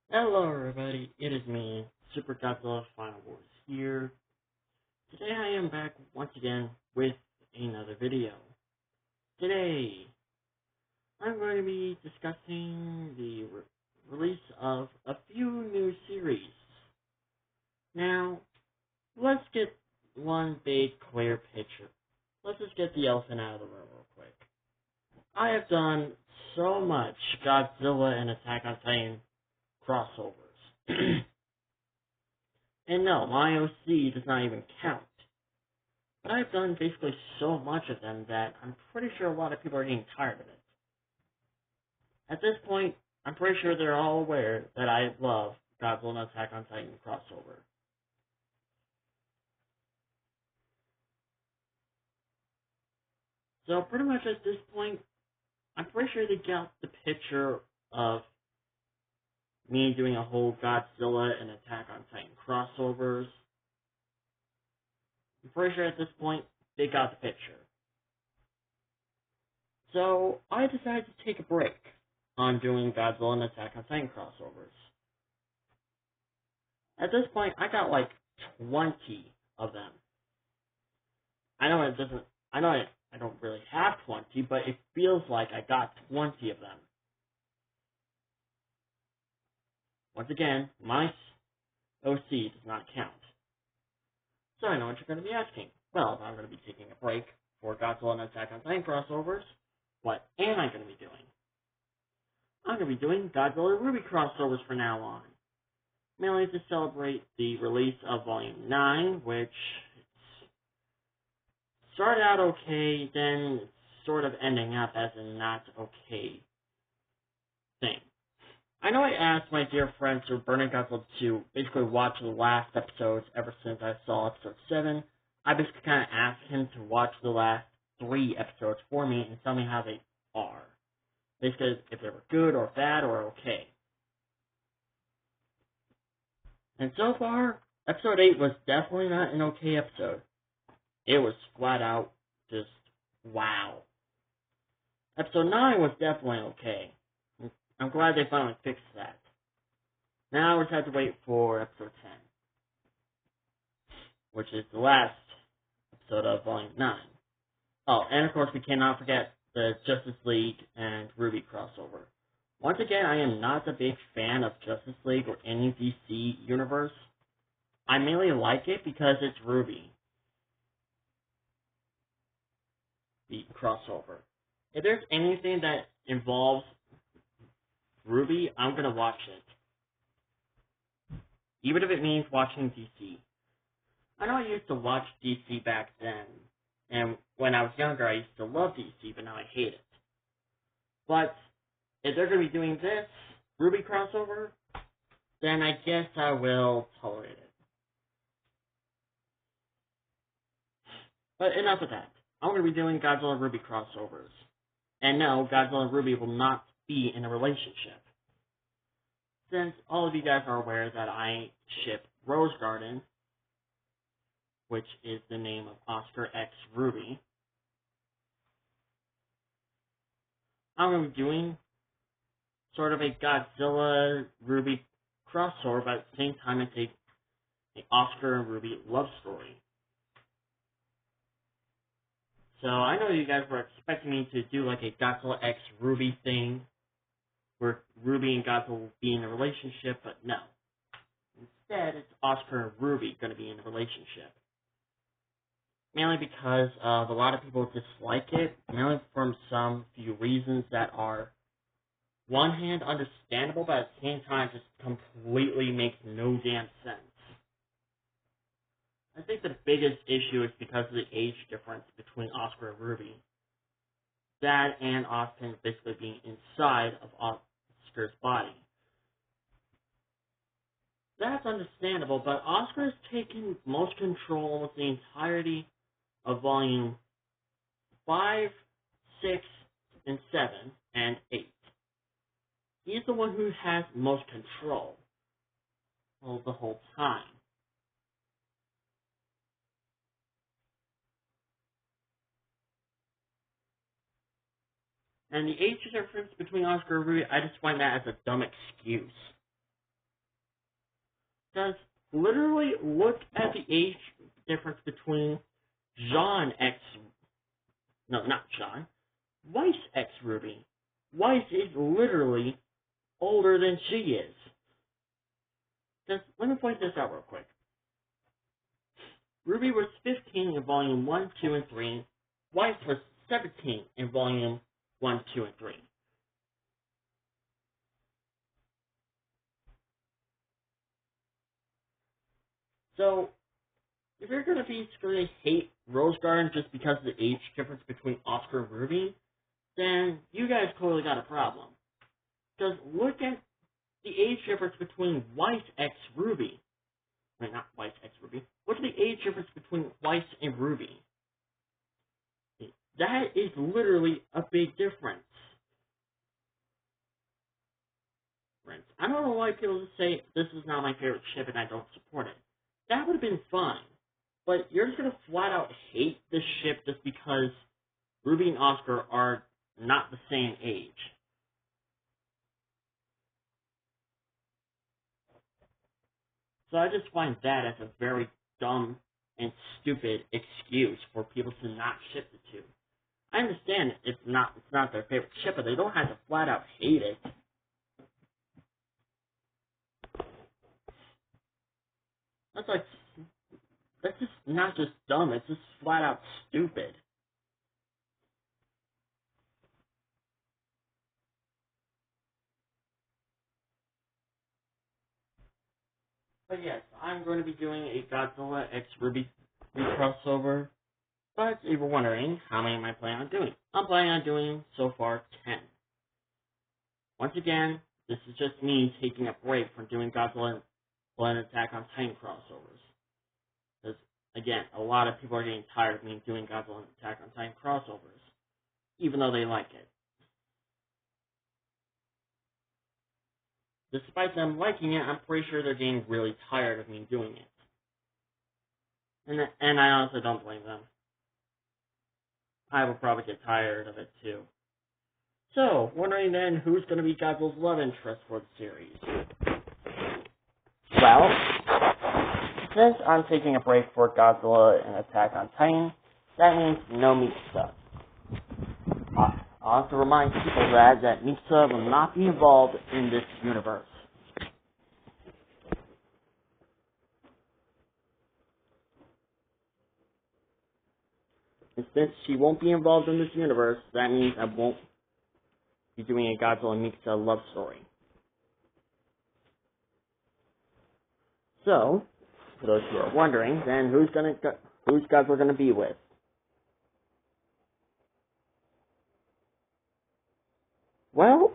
Hello everybody, it is me, Super Godzilla Final Wars here. Today I am back once again with another video. Today, I'm going to be discussing the release of a few new series. Now, let's get one big clear picture. Let's just get the elephant out of the room real quick. I have done so much Godzilla and Attack on Titan crossovers. And no, my OC does not even count. But I've done basically so much of them that I'm pretty sure a lot of people are getting tired of it. At this point, I'm pretty sure they're all aware that I love Godzilla and Attack on Titan crossover. So pretty much at this point, I'm pretty sure they got the picture of me doing a whole Godzilla and Attack on Titan crossovers. I'm pretty sure at this point, they got the picture. So I decided to take a break on doing Godzilla and Attack on Titan crossovers. At this point, I got like 20 of them. I know it doesn't, I don't really have 20, but it feels like I got 20 of them. Once again, my OC does not count. So I know what you're going to be asking. Well, if I'm going to be taking a break for Godzilla and Attack on Titan crossovers, what am I going to be doing? I'm going to be doing Godzilla Ruby crossovers from now on. Mainly to celebrate the release of Volume 9, which started out okay, then sort of ending up as a not okay thing. I know I asked my dear friend Sir Burning Godzilla to basically watch the last episodes ever since I saw episode 7. I basically kind of asked him to watch the last 3 episodes for me and tell me how they are. Basically, if they were good or bad or okay. And so far, episode 8 was definitely not an okay episode. It was flat out just wow. Episode 9 was definitely okay. I'm glad they finally fixed that. Now we just have to wait for episode 10, which is the last episode of Volume 9. Oh, and of course we cannot forget the Justice League and Ruby crossover. Once again, I am not a big fan of Justice League or any DC universe. I mainly like it because it's Ruby. The crossover. If there's anything that involves Ruby, I'm gonna watch it. Even if it means watching DC. I know I used to watch DC back then, and when I was younger I used to love DC, but now I hate it. But if they're gonna be doing this Ruby crossover, then I guess I will tolerate it. But enough of that. I'm gonna be doing Godzilla and Ruby crossovers. And no, Godzilla and Ruby will not be in a relationship. Since all of you guys are aware that I ship Rose Garden, which is the name of Oscar X Ruby, I'm going to be doing sort of a Godzilla Ruby crossover, but at the same time it's an Oscar and Ruby love story. So I know you guys were expecting me to do like a Godzilla X Ruby thing, where Ruby and Godzilla will be in a relationship, but no. Instead, it's Oscar and Ruby going to be in a relationship. Mainly because a lot of people dislike it, mainly from some few reasons that are, one hand, understandable, but at the same time just completely makes no damn sense. I think the biggest issue is because of the age difference between Oscar and Ruby. That and Austin basically being inside of Oscar's body. That's understandable, but Oscar has taken most control almost the entirety of Volume 5, 6, and 7, and 8. He's the one who has most control the whole time. And the age difference between Oscar and Ruby, I just find that as a dumb excuse. Because literally look at the age difference between Weiss X Ruby. Weiss is literally older than she is. Just let me point this out real quick. Ruby was 15 in Volume 1, 2, and 3. Weiss was 17 in Volume 1, 2, and 3. So, if you're going to basically hate Rose Garden just because of the age difference between Oscar and Ruby, then you guys clearly got a problem. Because look at the age difference between Weiss X Ruby. Wait, not Weiss X Ruby. Look at the age difference between Weiss and Ruby. That is literally a big difference. I don't know why people just say this is not my favorite ship and I don't support it. That would have been fine. But you're just going to flat out hate this ship just because Ruby and Oscar are not the same age. So I just find that as a very dumb and stupid excuse for people to not ship the two. I understand it's not their favorite ship, but they don't have to flat out hate it. That's just not just dumb, it's just flat out stupid. But yes, I'm going to be doing a Godzilla X Ruby crossover. But if you're wondering, how many am I planning on doing? I'm planning on doing, so far, 10. Once again, this is just me taking a break from doing Godzilla and Attack on Titan crossovers. Because, again, a lot of people are getting tired of me doing Godzilla and Attack on Titan crossovers, even though they like it. Despite them liking it, I'm pretty sure they're getting really tired of me doing it. And I honestly don't blame them. I will probably get tired of it too. So, wondering then who's going to be Godzilla's love interest for the series? Well, since I'm taking a break for Godzilla and Attack on Titan, that means no Mikasa. I'll have to remind people that Mikasa will not be involved in this universe. And since she won't be involved in this universe, that means I won't be doing a Godzilla and Mikasa love story. So, for those who are wondering, then who's Godzilla gonna be with? Well,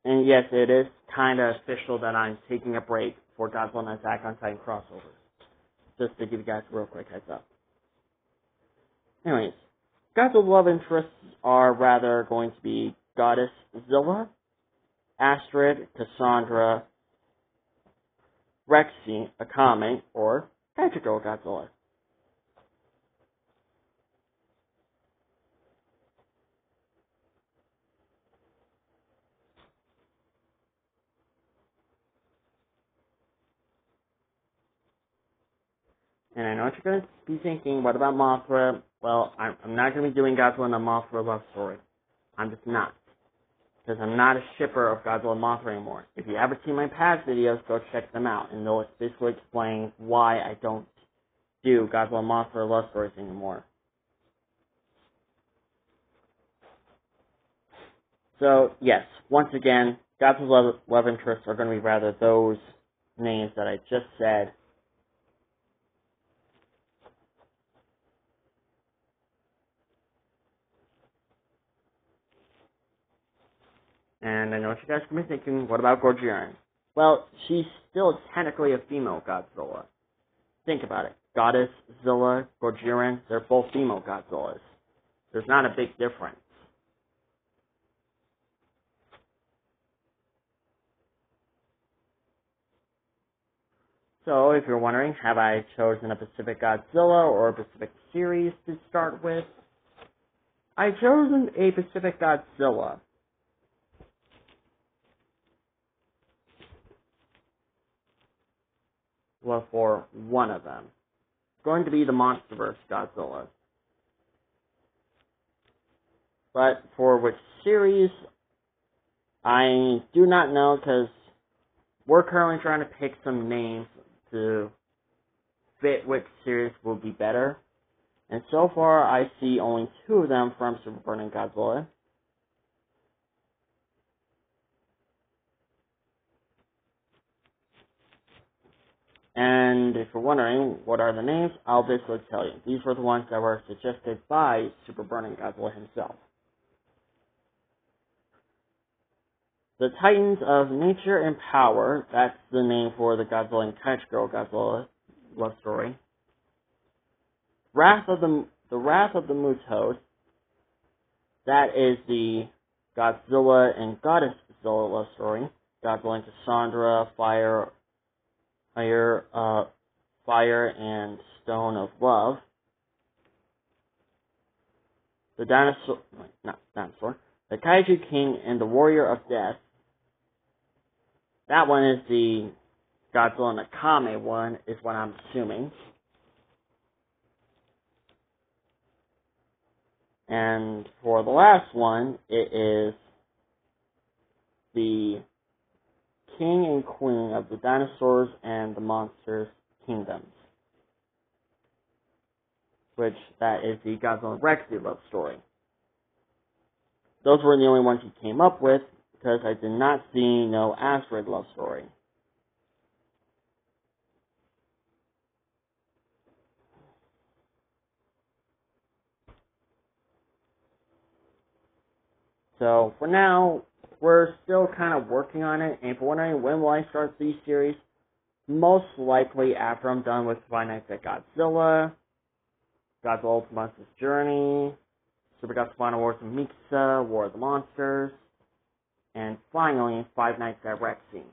and yes, it is kind of official that I'm taking a break for Godzilla and Attack on Titan crossovers. Just to give you guys a real quick heads up. Anyways, Godzilla's love interests are rather going to be Goddess Zilla, Astrid, Cassandra, Rexy, Akame, or Magical Godzilla. And I know what you're going to be thinking, what about Mothra? Well, I'm not going to be doing Godzilla and a Mothra love story. I'm just not. Because I'm not a shipper of Godzilla and Mothra anymore. If you haven't seen my past videos, go check them out, and they'll basically explain why I don't do Godzilla and Mothra love stories anymore. So, yes, once again, Godzilla's love interests are going to be rather those names that I just said. And I know what you guys are going to be thinking, what about Gorgiran? Well, she's still technically a female Godzilla. Think about it. Goddess, Zilla, Gorgiran, they're both female Godzillas. There's not a big difference. So, if you're wondering, have I chosen a Pacific Godzilla or a Pacific series to start with? I've chosen a Pacific Godzilla. Godzilla for one of them. It's going to be the MonsterVerse Godzilla. But for which series, I do not know, because we're currently trying to pick some names to fit which series will be better. And so far, I see only 2 of them from Super Burning Godzilla. And if you're wondering what are the names, I'll basically tell you. These were the ones that were suggested by Super Burning Godzilla himself. The Titans of Nature and Power, that's the name for the Godzilla and Kaichiro Godzilla love story. The Wrath of the Mutos, that is the Godzilla and Goddess Godzilla love story. Godzilla and Cassandra, Fire and Stone of Love. The The Kaiju King and the Warrior of Death. That one is the Godzilla and Akame one, is what I'm assuming. And for the last one, it is the King and Queen of the Dinosaurs and the Monsters Kingdoms. Which, that is the Godzilla and Rexy love story. Those were the only ones he came up with, because I did not see no Asteroid love story. So, for now, we're still kind of working on it, and if you're wondering when will I start these series, most likely after I'm done with Five Nights at Godzilla, Godzilla Ultimate Monsters Journey, Super Godzilla Final Wars of Mikasa, War of the Monsters, and finally, Five Nights at Rexy.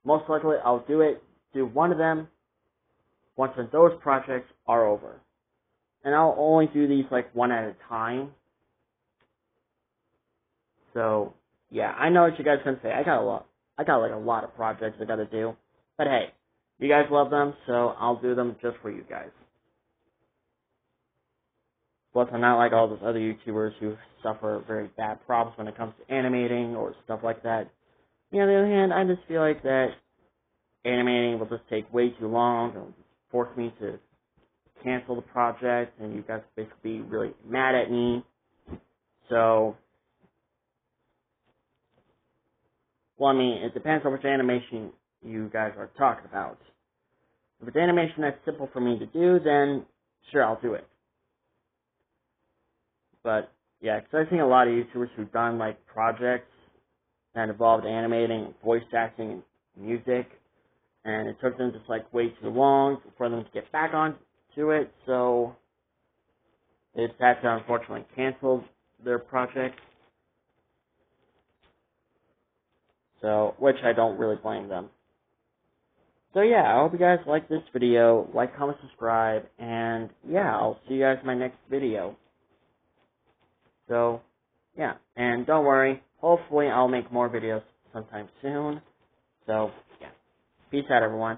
Most likely, I'll do one of them once those projects are over. And I'll only do these like one at a time. So, yeah, I know what you guys can say. I got like a lot of projects I gotta do. But hey, you guys love them, so I'll do them just for you guys. Plus, I'm not like all those other YouTubers who suffer very bad problems when it comes to animating or stuff like that. On the other hand, I just feel like that animating will just take way too long. It'll force me to cancel the project, and you guys will basically be really mad at me. So, well, I mean, it depends on which animation you guys are talking about. If it's animation that's simple for me to do, then sure, I'll do it. But, yeah, because I've seen a lot of YouTubers who've done, like, projects that involved animating, voice acting, and music, and it took them just, like, way too long for them to get back on to it, so they just had to, unfortunately, cancel their project. So, which I don't really blame them. So, yeah, I hope you guys like this video. Like, comment, subscribe, and, yeah, I'll see you guys in my next video. So, yeah, and don't worry, hopefully I'll make more videos sometime soon. So, yeah, peace out, everyone.